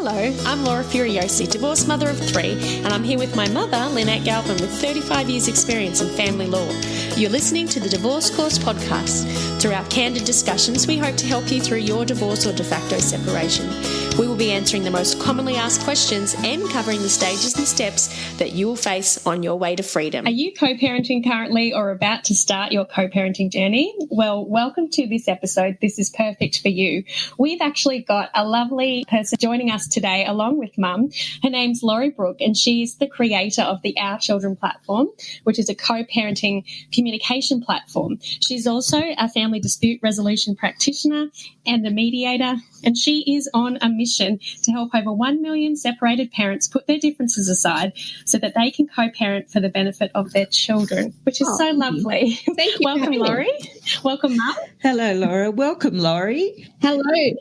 Hello, I'm Laura Furiosi, divorced mother of 3, and I'm here with my mother, Lynette Galvin, with 35 years' experience in family law. You're listening to the Divorce Course podcast. Through our candid discussions, we hope to help you through your divorce or de facto separation. We will be answering the most commonly asked questions and covering the stages and steps that you will face on your way to freedom. Are you co-parenting currently or about to start your co-parenting journey? Well, welcome to this episode. This is perfect for you. We've actually got a lovely person joining us today along with Mum. Her name's Lorrie Brook, and she's the creator of the Our Children platform, which is a co-parenting communication platform. She's also a family dispute resolution practitioner and a mediator, and she is on a mission to help over 1 million separated parents put their differences aside so that they can co-parent for the benefit of their children, which is so lovely. Thank you. Welcome, Lorrie. Welcome, Mum. Hello, Laura. Welcome, Lorrie. Hello.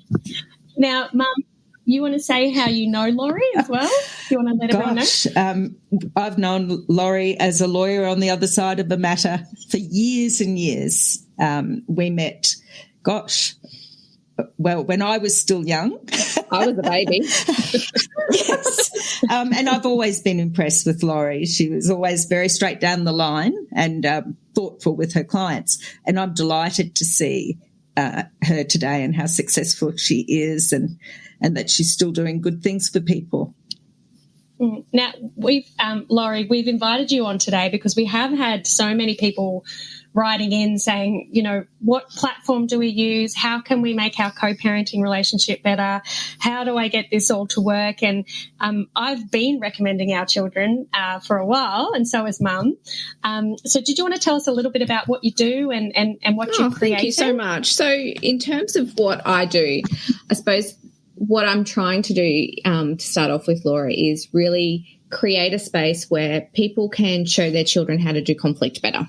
Now, Mum, you want to say how you know Lorrie as well? Do you want to let everyone know? I've known Lorrie as a lawyer on the other side of a matter for years and years. We met, when I was still young. I was a baby. Yes. And I've always been impressed with Lorrie. She was always very straight down the line and thoughtful with her clients. And I'm delighted to see her today and how successful she is and that she's still doing good things for people. Now, Lorrie, we've invited you on today because we have had so many people writing in saying, you know, what platform do we use? How can we make our co-parenting relationship better? How do I get this all to work? And I've been recommending Our Children for a while, and so has Mum. So did you want to tell us a little bit about what you do and what you've created? Thank you so much. So in terms of what I do, I suppose what I'm trying to do to start off with, Laura, is really create a space where people can show their children how to do conflict better.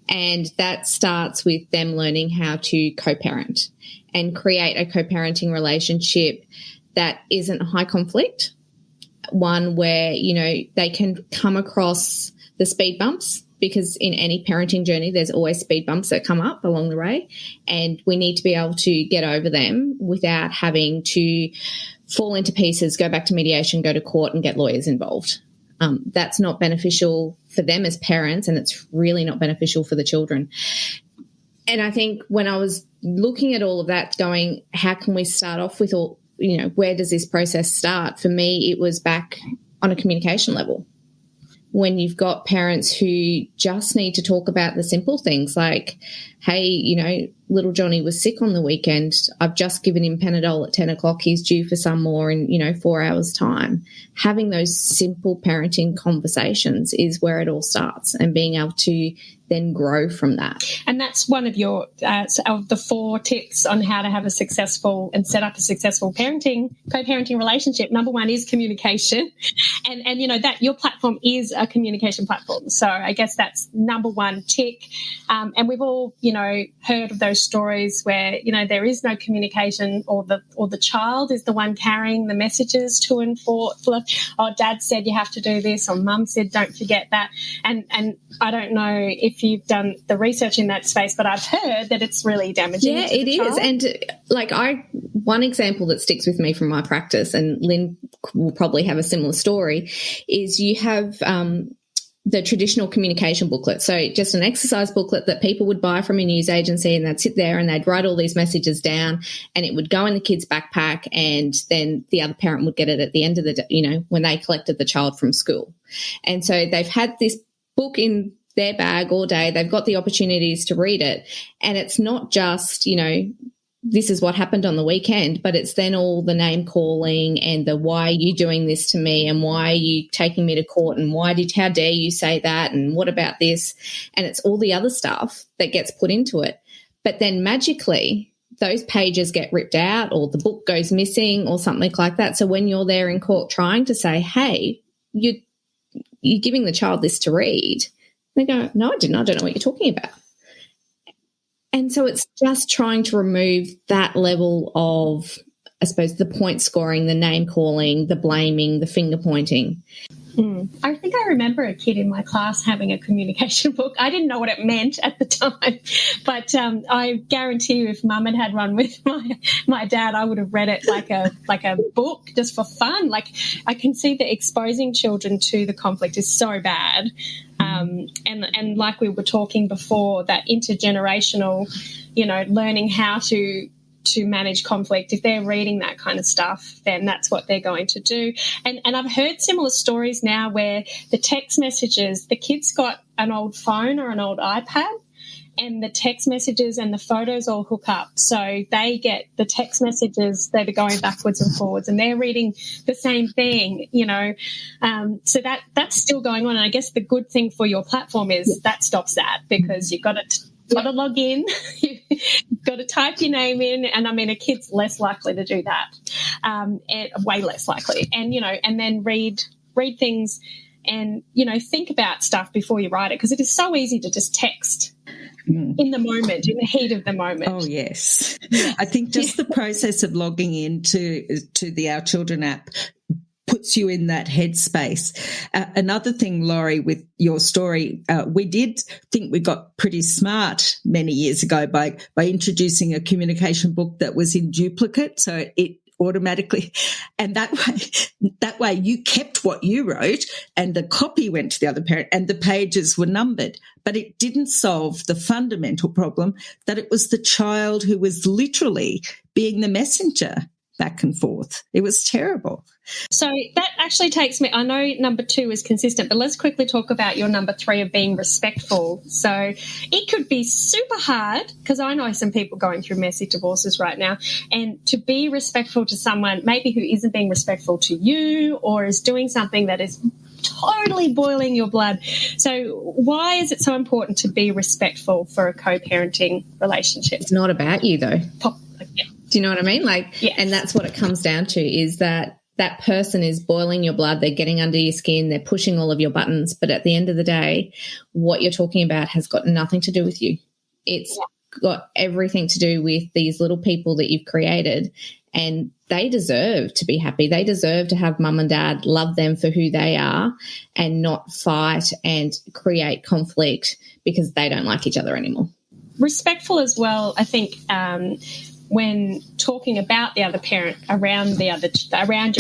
And that starts with them learning how to co-parent and create a co-parenting relationship that isn't high conflict, one where, you know, they can come across the speed bumps, because in any parenting journey there's always speed bumps that come up along the way, and we need to be able to get over them without having to fall into pieces, go back to mediation, go to court and get lawyers involved. That's not beneficial for them as parents, and it's really not beneficial for the children. And I think when I was looking at all of that, going, how can we start off with all, you know, where does this process start? For me, it was back on a communication level. When you've got parents who just need to talk about the simple things like, hey, you know, little Johnny was sick on the weekend. I've just given him Panadol at 10 o'clock. He's due for some more in, 4 hours' time. Having those simple parenting conversations is where it all starts, and being able to then grow from that. And that's one of your of the 4 tips on how to have a successful and set up a successful co-parenting relationship. Number 1 is communication, and you know that your platform is a communication platform. So I guess that's number 1 tick. And we've all heard of those stories where there is no communication, or the child is the one carrying the messages to and forth. Oh, Dad said you have to do this, or Mum said don't forget that. And I don't know if you've done the research in that space, but I've heard that it's really damaging. Yeah, it is. And one example that sticks with me from my practice, and Lynn will probably have a similar story, is you have the traditional communication booklet. So just an exercise booklet that people would buy from a news agency, and they'd sit there and they'd write all these messages down, and it would go in the kid's backpack, and then the other parent would get it at the end of the day, when they collected the child from school. And so they've had this book in their bag all day. They've got the opportunities to read it. And it's not just, this is what happened on the weekend, but it's then all the name calling and the why are you doing this to me, and why are you taking me to court, and how dare you say that, and what about this? And it's all the other stuff that gets put into it. But then magically those pages get ripped out, or the book goes missing, or something like that. So when you're there in court trying to say, hey, you're giving the child this to read, they go, no, I didn't. I don't know what you're talking about. And so it's just trying to remove that level of, I suppose, the point scoring, the name calling, the blaming, the finger pointing. I think I remember a kid in my class having a communication book. I didn't know what it meant at the time, but I guarantee you if Mum had one with my dad, I would have read it like a book just for fun. Like, I can see that exposing children to the conflict is so bad. And like we were talking before, that intergenerational, learning how to manage conflict. If they're reading that kind of stuff, then that's what they're going to do. And I've heard similar stories now where the text messages, the kid's got an old phone or an old iPad, and the text messages and the photos all hook up. So they get the text messages that are going backwards and forwards, and they're reading the same thing, So that's still going on. And I guess the good thing for your platform is that stops that, because you've got to log in, you've got to type your name in, and I mean, a kid's less likely to do that, and way less likely, and and then read things, and think about stuff before you write it, because it is so easy to just text in the moment, in the heat of the moment. Oh yes, I think just the process of logging into the Our Children app puts you in that headspace. Another thing, Lorrie, with your story, we did think we got pretty smart many years ago by introducing a communication book that was in duplicate, so it automatically, and that way you kept what you wrote and the copy went to the other parent and the pages were numbered. But it didn't solve the fundamental problem that it was the child who was literally being the messenger back and forth. It was terrible. So that actually takes me, I know number 2 is consistent, but let's quickly talk about your number 3 of being respectful. So it could be super hard, because I know some people going through messy divorces right now, and to be respectful to someone maybe who isn't being respectful to you or is doing something that is totally boiling your blood. So why is it so important to be respectful for a co-parenting relationship? It's not about you, though. Yeah. Do you know what I mean? And that's what it comes down to, is that person is boiling your blood, they're getting under your skin, they're pushing all of your buttons, but at the end of the day, what you're talking about has got nothing to do with you. It's got everything to do with these little people that you've created, and they deserve to be happy. They deserve to have mum and dad love them for who they are and not fight and create conflict because they don't like each other anymore. Respectful as well, I think, when talking about the other parent around your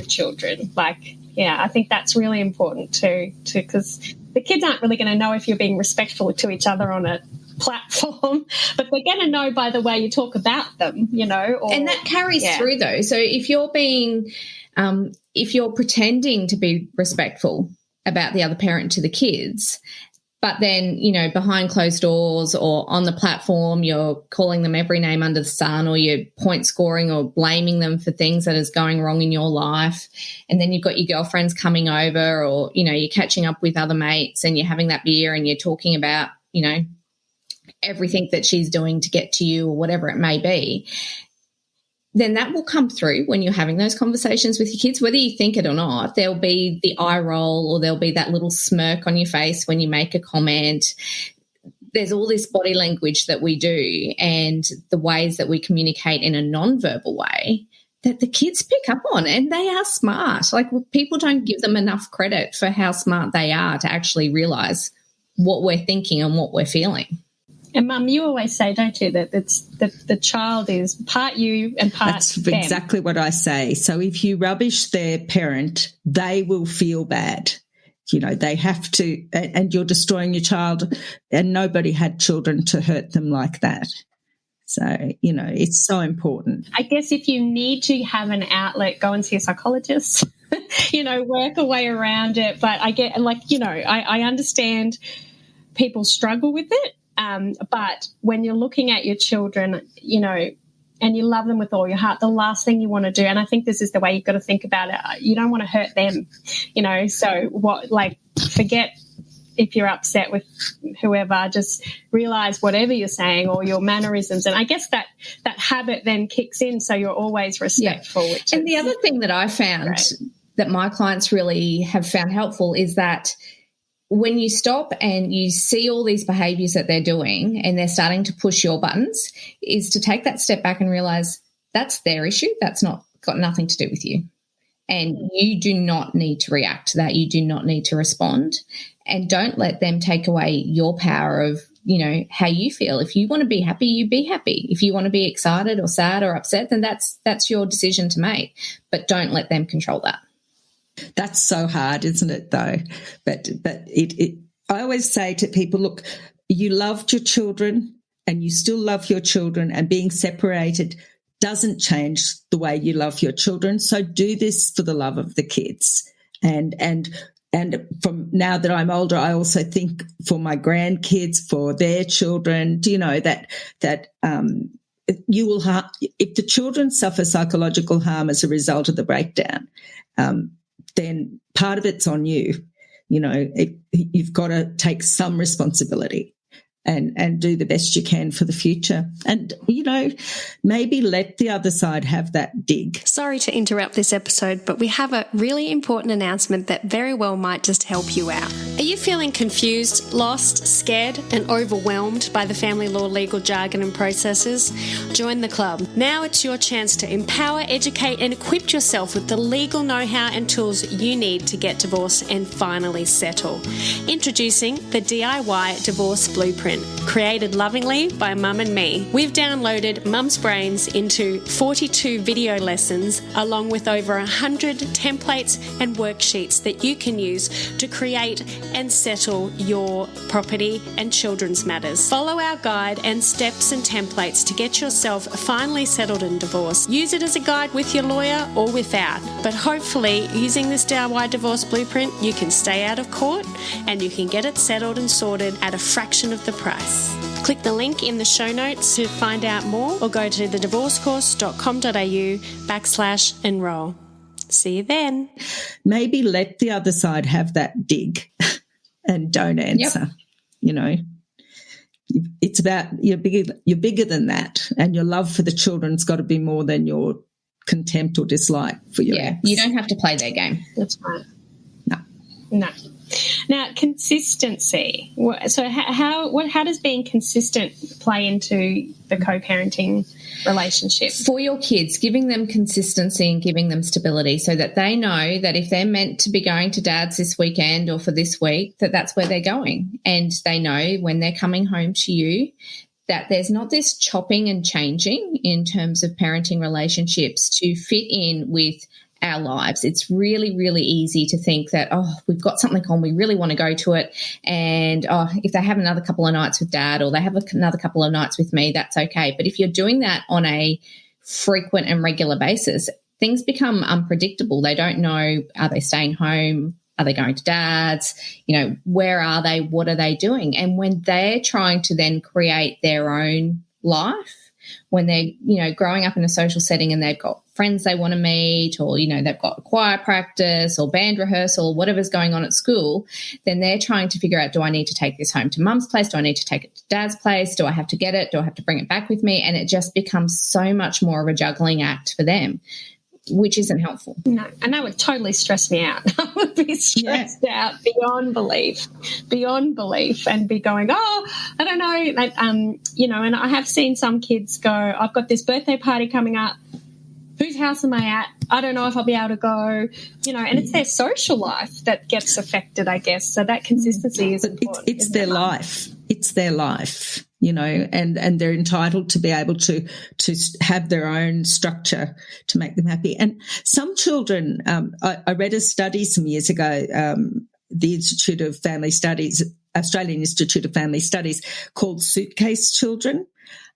children, I think that's really important too, because the kids aren't really going to know if you're being respectful to each other on a platform, but they're going to know by the way you talk about them, and that carries through though. So if you're pretending to be respectful about the other parent to the kids, but then, behind closed doors or on the platform, you're calling them every name under the sun, or you're point scoring or blaming them for things that is going wrong in your life. And then you've got your girlfriends coming over, or, you're catching up with other mates and you're having that beer and you're talking about, everything that she's doing to get to you or whatever it may be. Then that will come through when you're having those conversations with your kids, whether you think it or not. There'll be the eye roll, or there'll be that little smirk on your face when you make a comment. There's all this body language that we do and the ways that we communicate in a non-verbal way that the kids pick up on, and they are smart. People don't give them enough credit for how smart they are to actually realise what we're thinking and what we're feeling. And Mum, you always say, don't you, that the child is part you and part That's them. exactly what I say. So if you rubbish their parent, they will feel bad. They have to, and you're destroying your child, and nobody had children to hurt them like that. So, it's so important. I guess if you need to have an outlet, go and see a psychologist, work a way around it. But I understand people struggle with it. But when you're looking at your children, and you love them with all your heart, the last thing you want to do, and I think this is the way you've got to think about it, you don't want to hurt them, so forget if you're upset with whoever, just realize whatever you're saying or your mannerisms. And I guess that habit then kicks in, so you're always respectful. Yeah. And the other thing that I found that my clients really have found helpful is that when you stop and you see all these behaviours that they're doing and they're starting to push your buttons, is to take that step back and realise that's their issue. That's not got nothing to do with you. And you do not need to react to that. You do not need to respond. And don't let them take away your power of, how you feel. If you want to be happy, you be happy. If you want to be excited or sad or upset, then that's your decision to make. But don't let them control that. That's so hard, isn't it, though? But I always say to people, look, you loved your children and you still love your children, and being separated doesn't change the way you love your children. So do this for the love of the kids. And from now that I'm older, I also think for my grandkids, for their children, that you will if the children suffer psychological harm as a result of the breakdown, then part of it's on you. You've got to take some responsibility and do the best you can for the future. And, maybe let the other side have that dig. Sorry to interrupt this episode, but we have a really important announcement that very well might just help you out. Are you feeling confused, lost, scared, and overwhelmed by the family law legal jargon and processes? Join the club. Now it's your chance to empower, educate, and equip yourself with the legal know-how and tools you need to get divorced and finally settle. Introducing the DIY Divorce Blueprint, created lovingly by Mum and me. We've downloaded Mum's brains into 42 video lessons, along with over 100 templates and worksheets that you can use to create and settle your property and children's matters. Follow our guide and steps and templates to get yourself finally settled in divorce. Use it as a guide with your lawyer or without, but hopefully using this DIY Divorce Blueprint, you can stay out of court and you can get it settled and sorted at a fraction of the price. Click the link in the show notes to find out more, or go to thedivorcecourse.com.au/enroll. See you then. Maybe let the other side have that dig and don't answer. Yep. It's about you're bigger than that, and your love for the children's got to be more than your contempt or dislike for your ex. You don't have to play their game. That's right. No. Now, consistency. So how does being consistent play into the co-parenting relationship? For your kids, giving them consistency and giving them stability so that they know that if they're meant to be going to dad's this weekend or for this week, that's where they're going. And they know when they're coming home to you that there's not this chopping and changing in terms of parenting relationships to fit in with our lives. It's really, really easy to think that, we've got something on, we really want to go to it. And, if they have another couple of nights with dad or they have another couple of nights with me, that's okay. But if you're doing that on a frequent and regular basis, things become unpredictable. They don't know, are they staying home? Are they going to dad's? Where are they? What are they doing? And when they're trying to then create their own life, when they're, growing up in a social setting and they've got friends they want to meet, or, they've got choir practice or band rehearsal, whatever's going on at school, then they're trying to figure out, do I need to take this home to mum's place? Do I need to take it to dad's place? Do I have to get it? Do I have to bring it back with me? And it just becomes so much more of a juggling act for them, which isn't helpful. No, and that would totally stress me out. I would be stressed out beyond belief, and be going, I don't know, and I have seen some kids go, I've got this birthday party coming up. Whose house am I at? I don't know if I'll be able to go, and it's their social life that gets affected, I guess. So that consistency is important. It's their life. It's their life, and they're entitled to be able to have their own structure to make them happy. And some children, I read a study some years ago, the Institute of Family Studies, Australian Institute of Family Studies, called Suitcase Children.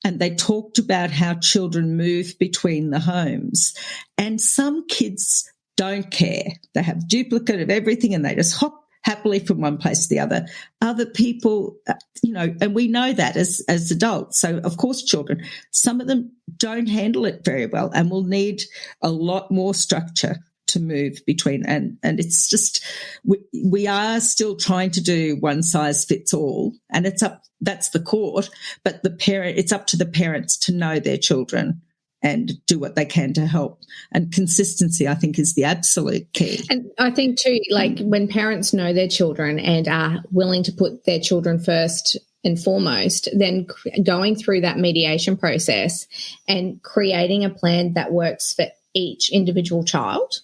And they talked about how children move between the homes. And some kids don't care. They have duplicate of everything and they just hop happily from one place to the other. Other people, and we know that as adults. So, of course, children, some of them don't handle it very well and will need a lot more structure to move between. And it's just, we are still trying to do one size fits all. And that's the court, but it's up to the parents to know their children and do what they can to help. And consistency, I think, is the absolute key. And I think too, when parents know their children and are willing to put their children first and foremost, then going through that mediation process and creating a plan that works for each individual child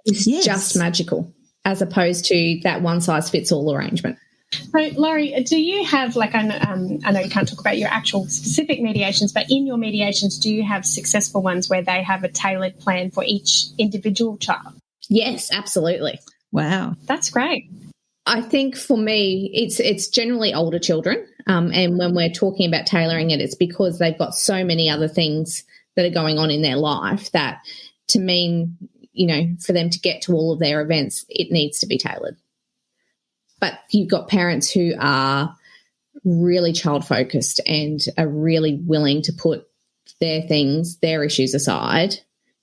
is just magical, as opposed to that one-size-fits-all arrangement. So, Lorrie, do you have, like, I know you can't talk about your actual specific mediations, but in your mediations, do you have successful ones where they have a tailored plan for each individual child? Yes, absolutely. Wow. That's great. I think for me, it's generally older children. And when we're talking about tailoring it, it's because they've got so many other things that are going on in their life that to mean, for them to get to all of their events, it needs to be tailored. But you've got parents who are really child-focused and are really willing to put their things, their issues aside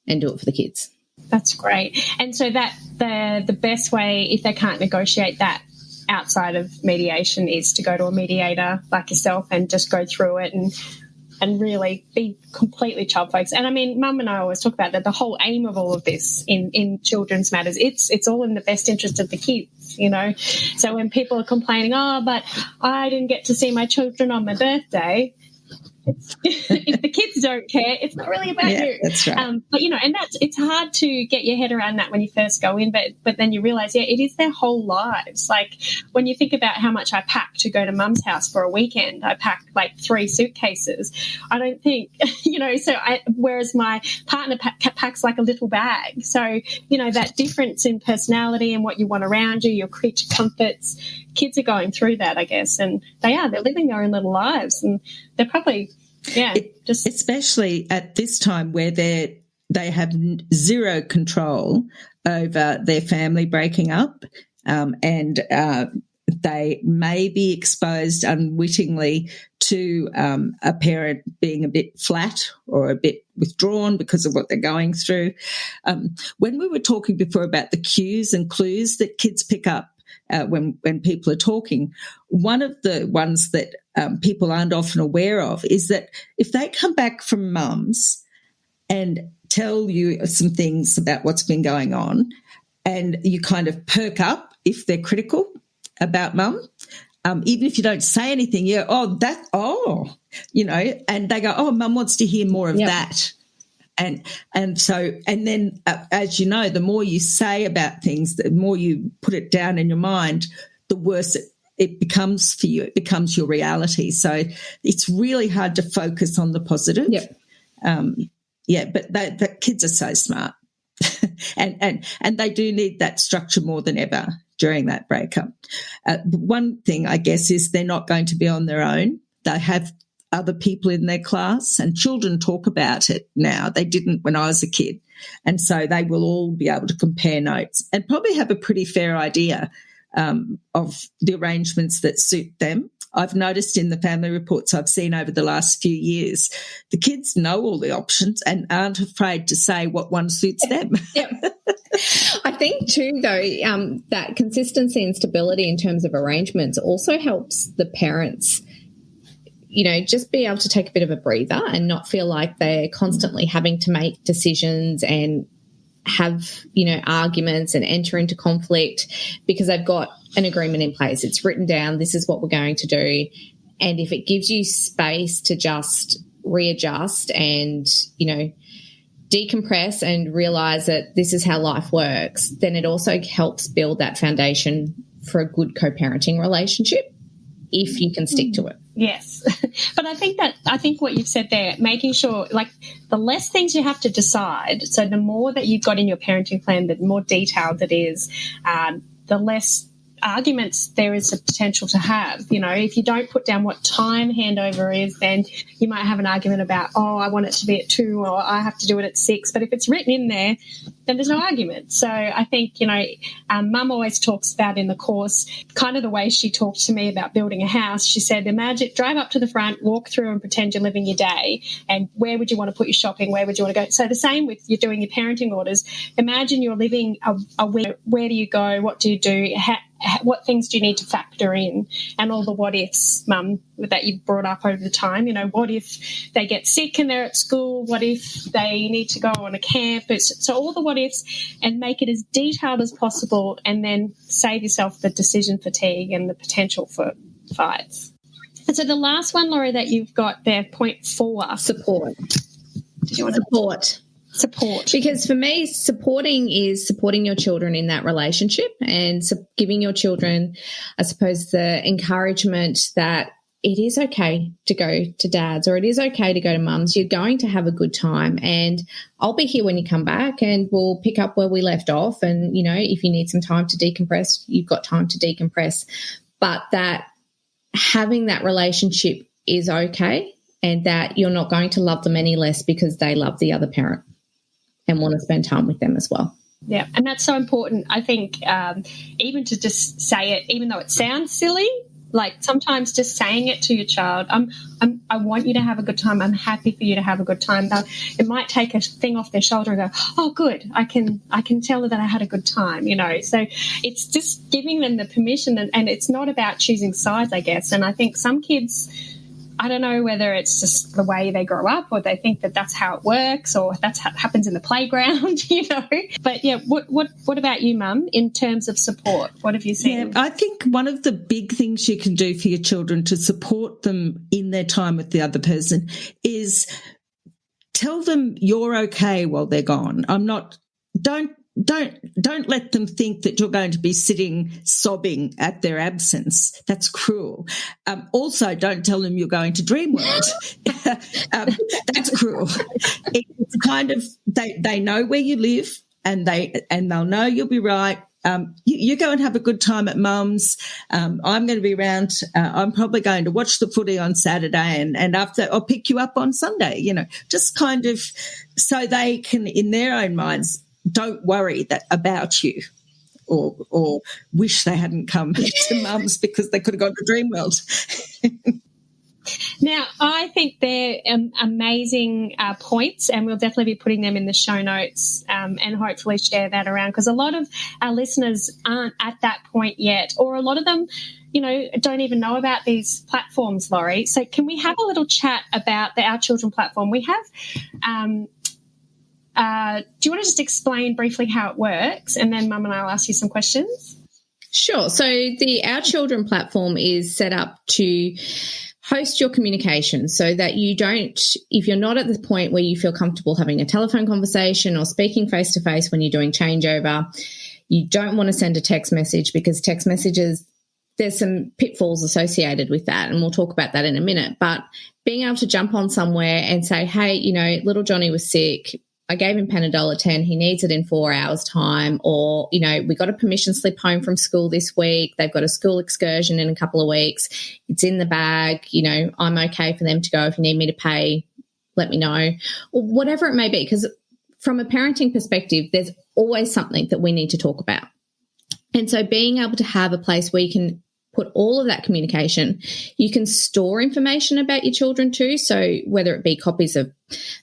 and do it for the kids. That's great. And so that the best way, if they can't negotiate that outside of mediation, is to go to a mediator like yourself and just go through it and really be completely child-focused. And, I mean, Mum and I always talk about that the whole aim of all of this in children's matters, it's all in the best interest of the kids, So when people are complaining, but I didn't get to see my children on my birthday, if the kids don't care, it's not really about you. That's right. But and it's hard to get your head around that when you first go in, but then you realise, it is their whole lives. Like when you think about how much I pack to go to Mum's house for a weekend, I pack like 3 suitcases. I don't think, whereas my partner packs like a little bag. So, that difference in personality and what you want around you, your creature comforts, kids are going through that, I guess, and they're living their own little lives, and they're probably, especially at this time where they have zero control over their family breaking up, and they may be exposed unwittingly to a parent being a bit flat or a bit withdrawn because of what they're going through. When we were talking before about the cues and clues that kids pick up when people are talking, one of the ones that people aren't often aware of is that if they come back from Mum's and tell you some things about what's been going on, and you kind of perk up if they're critical about Mum, even if you don't say anything, and they go, Mum wants to hear more of that. And then, as you know, the more you say about things, the more you put it down in your mind, the worse it becomes for you. It becomes your reality. So it's really hard to focus on the positive. Yep. But the kids are so smart, and they do need that structure more than ever during that breakup. One thing, I guess, is they're not going to be on their own. They have other people in their class, and children talk about it now. They didn't when I was a kid. And so they will all be able to compare notes and probably have a pretty fair idea of the arrangements that suit them. I've noticed in the family reports I've seen over the last few years, the kids know all the options and aren't afraid to say what one suits them. Yep. I think too, though, that consistency and stability in terms of arrangements also helps the parents, just be able to take a bit of a breather and not feel like they're constantly having to make decisions and have, arguments and enter into conflict because they've got an agreement in place. It's written down, this is what we're going to do. And if it gives you space to just readjust and, decompress and realise that this is how life works, then it also helps build that foundation for a good co-parenting relationship if you can stick to it. Yes. But I think what you've said there, making sure, like, the less things you have to decide, so the more that you've got in your parenting plan, the more detailed it is, the less arguments there is a potential to have. If you don't put down what time handover is, then you might have an argument about, I want it to be at 2 or I have to do it at 6. But if it's written in there, then there's no argument. So I think, Mum always talks about in the course, kind of the way she talked to me about building a house. She said, imagine, drive up to the front, walk through and pretend you're living your day. And where would you want to put your shopping? Where would you want to go? So the same with you're doing your parenting orders. Imagine you're living a week. Where do you go? What do you do? What things do you need to factor in? And all the what ifs, Mum, that you've brought up over the time. What if they get sick and they're at school? What if they need to go on a camp? So all the what ifs, and make it as detailed as possible, and then save yourself the decision fatigue and the potential for fights. And so the last one, Lorrie, that you've got there, point 4. Support. Did you want support? Support. Because for me, supporting is supporting your children in that relationship and giving your children, I suppose, the encouragement that it is okay to go to dad's or it is okay to go to mum's. You're going to have a good time and I'll be here when you come back and we'll pick up where we left off. And, you know, if you need some time to decompress, you've got time to decompress. But that having that relationship is okay and that you're not going to love them any less because they love the other parent and want to spend time with them as well. Yeah, and that's so important. I think even to just say it, even though it sounds silly, like sometimes just saying it to your child, I want you to have a good time. I'm happy for you to have a good time. It might take a thing off their shoulder and go, oh, good, I can tell her that I had a good time, you know. So it's just giving them the permission, and it's not about choosing sides, I guess. And I think some kids, I don't know whether it's just the way they grow up or they think that that's how it works or that's how it happens in the playground, you know. But, yeah, what about you, Mum, in terms of support? What have you seen? Yeah, I think one of the big things you can do for your children to support them in their time with the other person is tell them you're okay while they're gone. Don't let them think that you're going to be sitting sobbing at their absence. That's cruel. Also, don't tell them you're going to Dreamworld. That's cruel. It's kind of they know where you live and they'll know you'll be right. You go and have a good time at Mum's. I'm going to be around. I'm probably going to watch the footy on Saturday and after I'll pick you up on Sunday, you know, just kind of so they can, in their own minds, don't worry about you or wish they hadn't come to Mum's because they could have gone to Dreamworld. Now, I think they're amazing points, and we'll definitely be putting them in the show notes and hopefully share that around because a lot of our listeners aren't at that point yet, or a lot of them, you know, don't even know about these platforms, Lorrie. So can we have a little chat about the Our Children platform? We have do you want to just explain briefly how it works, and then Mum and I will ask you some questions? Sure. So the Our Children platform is set up to host your communication so that you don't, if you're not at the point where you feel comfortable having a telephone conversation or speaking face-to-face when you're doing changeover, you don't want to send a text message because text messages, there's some pitfalls associated with that, and we'll talk about that in a minute. But being able to jump on somewhere and say, hey, you know, little Johnny was sick, I gave him Panadol 10, he needs it in 4 hours' time, or, you know, we got a permission slip home from school this week, they've got a school excursion in a couple of weeks, it's in the bag, you know, I'm okay for them to go. If you need me to pay, let me know, or whatever it may be, because from a parenting perspective, there's always something that we need to talk about. And so being able to have a place where you can put all of that communication, you can store information about your children too. So whether it be copies of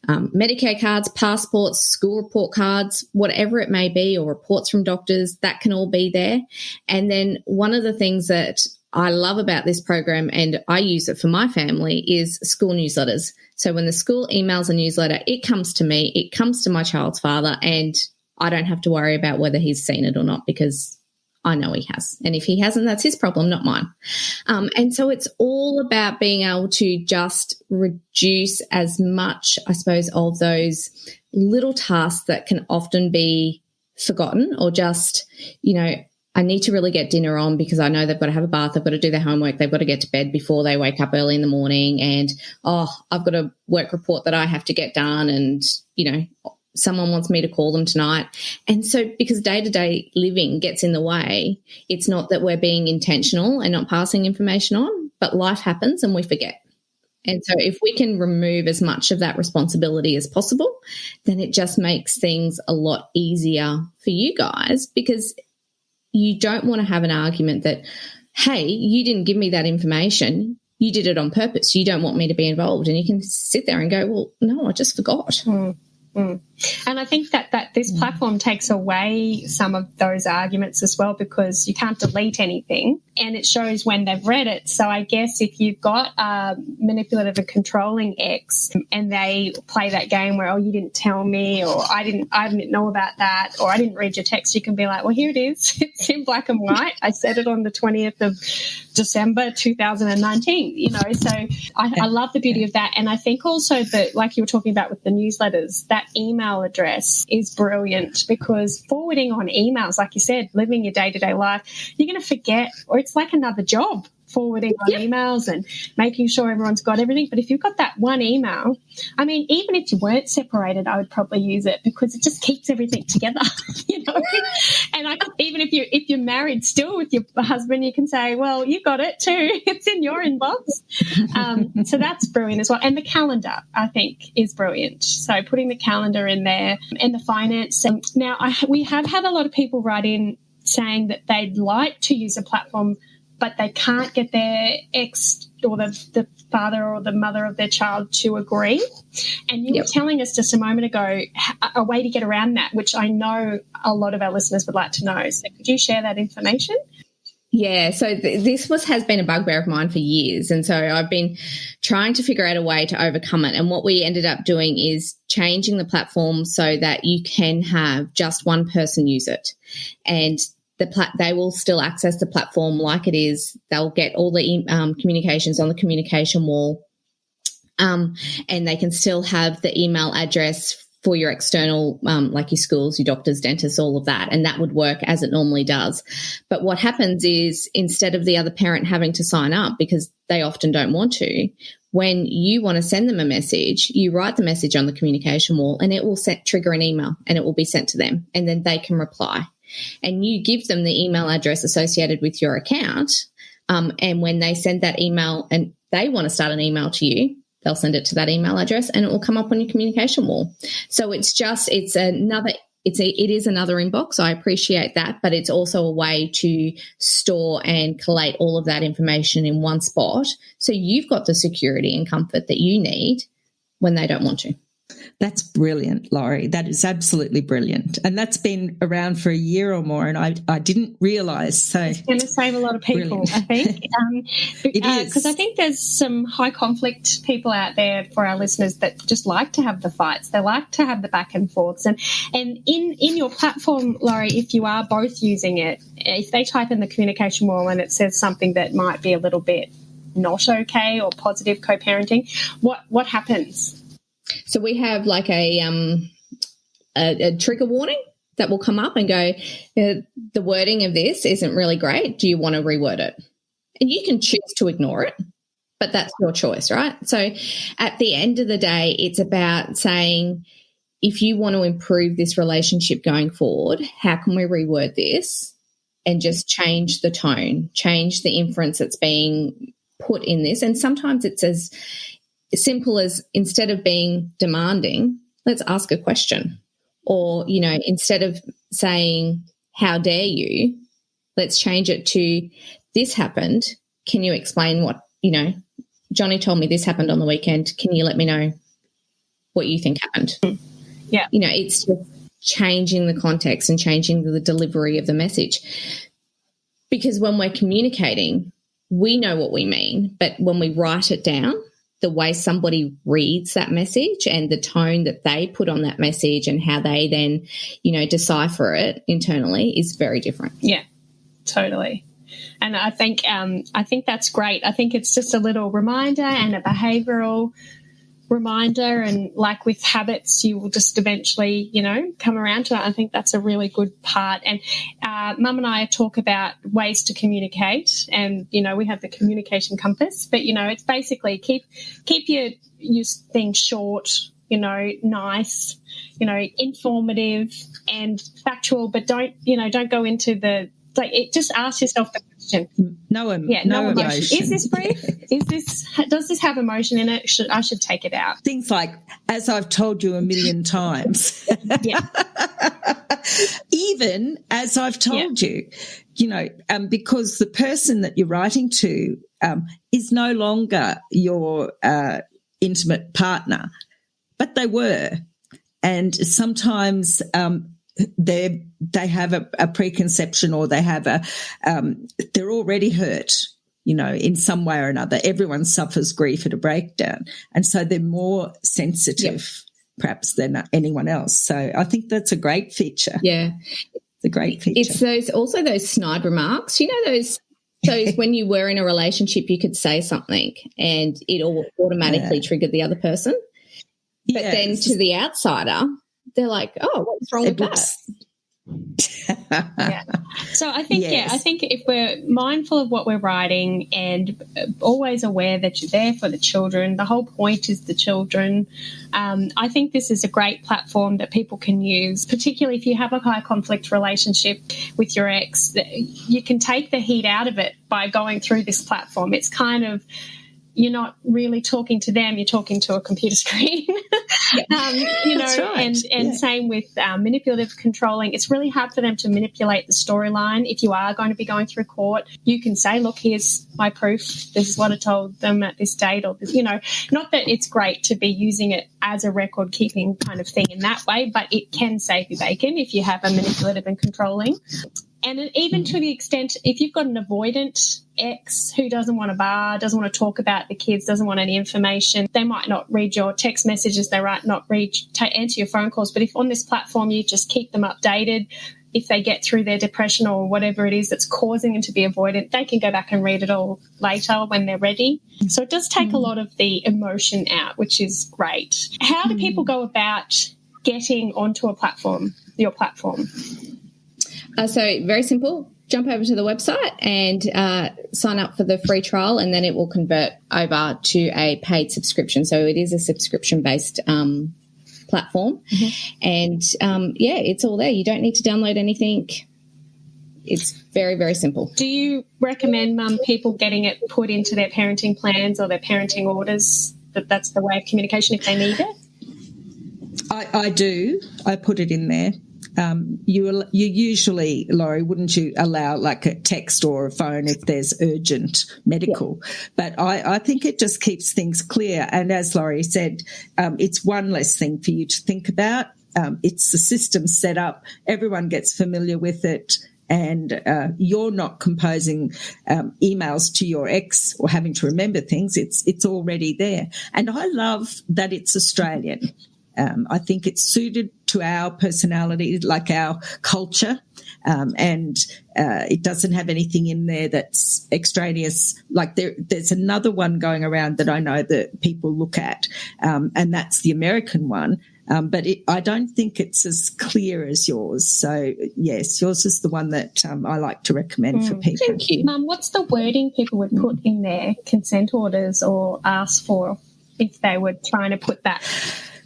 Medicare cards, passports, school report cards, whatever it may be, or reports from doctors, that can all be there. And then one of the things that I love about this program, and I use it for my family, is school newsletters. So when the school emails a newsletter, it comes to me, it comes to my child's father, and I don't have to worry about whether he's seen it or not because I know he has. And if he hasn't, that's his problem, not mine. And so it's all about being able to just reduce as much, I suppose, of those little tasks that can often be forgotten, or just, you know, I need to really get dinner on because I know they've got to have a bath, they've got to do their homework, they've got to get to bed before they wake up early in the morning, and, I've got a work report that I have to get done, and, you know, someone wants me to call them tonight. And so because day-to-day living gets in the way, it's not that we're being intentional and not passing information on, but life happens and we forget. And so if we can remove as much of that responsibility as possible, then it just makes things a lot easier for you guys, because you don't want to have an argument that, hey, you didn't give me that information, you did it on purpose, you don't want me to be involved. And you can sit there and go, well, no, I just forgot. And I think that this platform takes away some of those arguments as well, because you can't delete anything and it shows when they've read it. So I guess if you've got a manipulative and controlling ex and they play that game where, you didn't tell me, or I didn't know about that, or I didn't read your text, you can be like, well, here it is. It's in black and white. I said it on the 20th of December 2019, you know. So I love the beauty of that. And I think also that, like you were talking about with the newsletters, that email email address is brilliant, because forwarding on emails, like you said, living your day-to-day life, you're going to forget, or it's like another job, forwarding on emails and making sure everyone's got everything. But if you've got that one email, I mean, even if you weren't separated, I would probably use it, because it just keeps everything together, you know. And even if you're married still with your husband, you can say, well, you got it too. It's in your inbox. So that's brilliant as well. And the calendar, I think, is brilliant. So putting the calendar in there, and the finance. Now, we have had a lot of people write in saying that they'd like to use a platform, but they can't get their ex or the father or the mother of their child to agree. And you were telling us just a moment ago a way to get around that, which I know a lot of our listeners would like to know. So could you share that information? Yeah, so this has been a bugbear of mine for years, and so I've been trying to figure out a way to overcome it. And what we ended up doing is changing the platform so that you can have just one person use it, and they will still access the platform like it is. They'll get all the communications on the communication wall, and they can still have the email address for your external, like your schools, your doctors, dentists, all of that, and that would work as it normally does. But what happens is, instead of the other parent having to sign up, because they often don't want to, when you want to send them a message, you write the message on the communication wall, and it will trigger an email, and it will be sent to them, and then they can reply. And you give them the email address associated with your account, and when they send that email and they want to start an email to you, they'll send it to that email address, and it will come up on your communication wall. So it is another inbox. I appreciate that, but it's also a way to store and collate all of that information in one spot, so you've got the security and comfort that you need when they don't want to. That's brilliant, Lorrie. That is absolutely brilliant. And that's been around for a year or more, and I didn't realise. So it's going to save a lot of people, brilliant. I think. It is. Because I think there's some high conflict people out there for our listeners that just like to have the fights. They like to have the back and forths. And in your platform, Lorrie, if you are both using it, if they type in the communication wall and it says something that might be a little bit not okay or positive co-parenting, what happens? So we have like a trigger warning that will come up and go, the wording of this isn't really great. Do you want to reword it? And you can choose to ignore it, but that's your choice, right? So at the end of the day, it's about saying, if you want to improve this relationship going forward, how can we reword this and just change the tone, change the inference that's being put in this? And sometimes it's as simple as, instead of being demanding, let's ask a question. Or, instead of saying, how dare you, let's change it to, this happened. Can you explain what, Johnny told me this happened on the weekend. Can you let me know what you think happened? Yeah. It's just changing the context and changing the delivery of the message. Because when we're communicating, we know what we mean, but when we write it down, the way somebody reads that message and the tone that they put on that message and how they then, decipher it internally is very different. Yeah, totally. And I think that's great. I think it's just a little reminder and a behavioural reminder, and like with habits, you will just eventually, come around to it. I think that's a really good part. And Mum and I talk about ways to communicate, and we have the communication compass, but it's basically keep your things short, nice, informative and factual, but don't go into just ask yourself the question. No emotion. Is this brief? Does this have emotion in it? I should take it out. Things like, as I've told you a million times. Yeah. Even as I've told you, because the person that you're writing to is no longer your intimate partner, but they were. And sometimes they have a preconception, or they have they're already hurt, in some way or another. Everyone suffers grief at a breakdown, and so they're more sensitive perhaps than anyone else. So I think that's a great feature. Yeah, it's a great feature. It's those snide remarks, those when you were in a relationship, you could say something and it automatically triggered the other person. But then to the outsider, they're like, oh, what's wrong with that? Yeah. So I think, I think if we're mindful of what we're writing and always aware that you're there for the children, the whole point is the children. I think this is a great platform that people can use, particularly if you have a high conflict relationship with your ex. You can take the heat out of it by going through this platform. It's kind of, you're not really talking to them, you're talking to a computer screen. That's right. And same with manipulative controlling. It's really hard for them to manipulate the storyline. If you are going to be going through court, you can say, look, here's my proof. This is what I told them at this date, or this, not that it's great to be using it as a record keeping kind of thing in that way, but it can save you bacon if you have a manipulative and controlling. And even to the extent, if you've got an avoidant ex who doesn't want a bar, doesn't want to talk about the kids, doesn't want any information, they might not read your text messages, they might not answer your phone calls. But if on this platform you just keep them updated, if they get through their depression or whatever it is that's causing them to be avoidant, they can go back and read it all later when they're ready. So it does take a lot of the emotion out, which is great. How do people go about getting onto a platform, your platform? So very simple. Jump over to the website and sign up for the free trial, and then it will convert over to a paid subscription. So it is a subscription-based platform. And, it's all there. You don't need to download anything. It's very, very simple. Do you recommend people getting it put into their parenting plans or their parenting orders, that's the way of communication if they need it? I do. I put it in there. You usually, Lorrie, wouldn't you allow like a text or a phone if there's urgent medical? Yeah. But I think it just keeps things clear. And as Lorrie said, it's one less thing for you to think about. It's the system set up. Everyone gets familiar with it. And you're not composing emails to your ex or having to remember things. It's already there. And I love that it's Australian. I think it's suited to our personality, like our culture, and it doesn't have anything in there that's extraneous. Like there's another one going around that I know that people look at, and that's the American one. But I don't think it's as clear as yours. So, yes, yours is the one that I like to recommend for people. Thank you. Mum, what's the wording people would put in their consent orders or ask for if they were trying to put that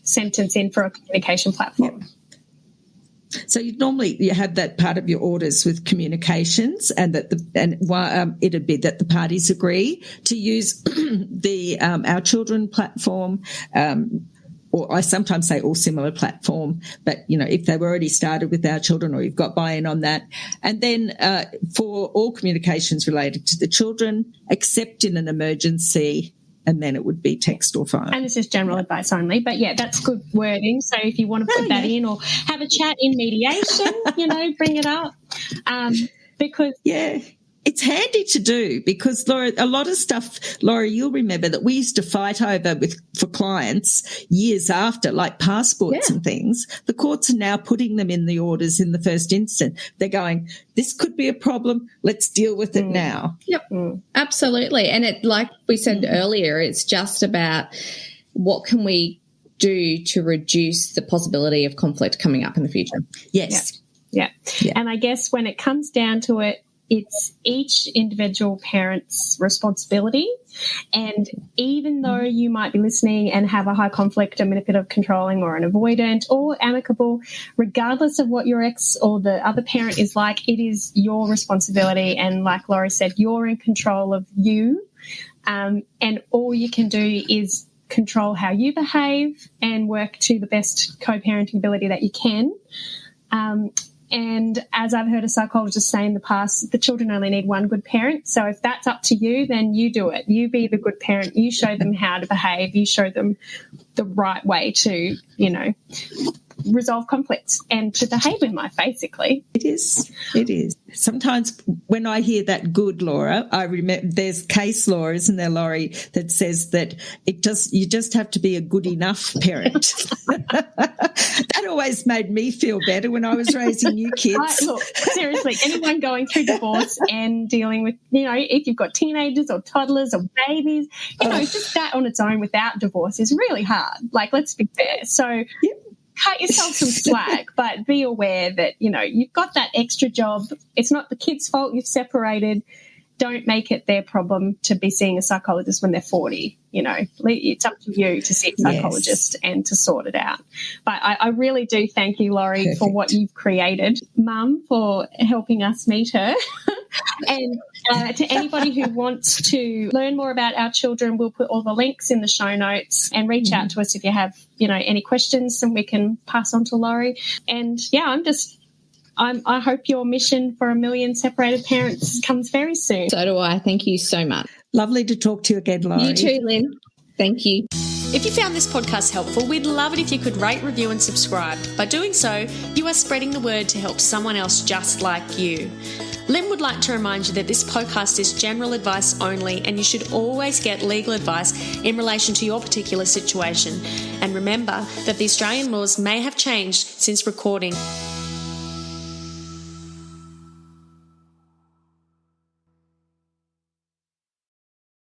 sentence in for a communication platform? Yeah. So you have that part of your orders with communications, and it'd be that the parties agree to use the Our Children platform, or I sometimes say all similar platform, but if they've already started with Our Children or you've got buy-in on that, and then for all communications related to the children, except in an emergency. And then it would be text or phone. And this is general advice only, but that's good wording. So if you want to put that in or have a chat in mediation, bring it up. Because it's handy to do because, Laura, a lot of stuff, Lorrie, you'll remember that we used to fight over for clients years after, like passports and things. The courts are now putting them in the orders in the first instance. They're going, this could be a problem. Let's deal with it now. Yep, absolutely. And it, like we said earlier, it's just about what can we do to reduce the possibility of conflict coming up in the future. Yes. Yeah. And I guess when it comes down to it, it's each individual parent's responsibility. And even though you might be listening and have a high conflict, a manipulative, controlling, or an avoidant, or amicable, regardless of what your ex or the other parent is like, it is your responsibility. And like Lorrie said, you're in control of you. And all you can do is control how you behave and work to the best co-parenting ability that you can. And as I've heard a psychologist say in the past, the children only need one good parent. So if that's up to you, then you do it. You be the good parent. You show them how to behave. You show them the right way to, resolve conflicts and to behave in life, basically. It is. Sometimes when I hear that good, Laura, I remember there's case law, isn't there, Lorrie, that says that you just have to be a good enough parent. That always made me feel better when I was raising new kids. Look, seriously, anyone going through divorce and dealing with, if you've got teenagers or toddlers or babies, just that on its own without divorce is really hard. Like, let's be fair. So cut yourself some slack, but be aware that, you've got that extra job. It's not the kid's fault you've separated. Don't make it their problem to be seeing a psychologist when they're 40. It's up to you to see a psychologist and to sort it out. But I really do thank you, Lorrie, for what you've created. Mum, for helping us meet her. And to anybody who wants to learn more about our children, we'll put all the links in the show notes, and reach out to us if you have, any questions, and we can pass on to Lorrie. And I hope your mission for 1 million separated parents comes very soon. So do I. Thank you so much. Lovely to talk to you again, Lorrie. You too, Lynn. Thank you. If you found this podcast helpful, we'd love it if you could rate, review and subscribe. By doing so, you are spreading the word to help someone else just like you. Lynn would like to remind you that this podcast is general advice only, and you should always get legal advice in relation to your particular situation. And remember that the Australian laws may have changed since recording.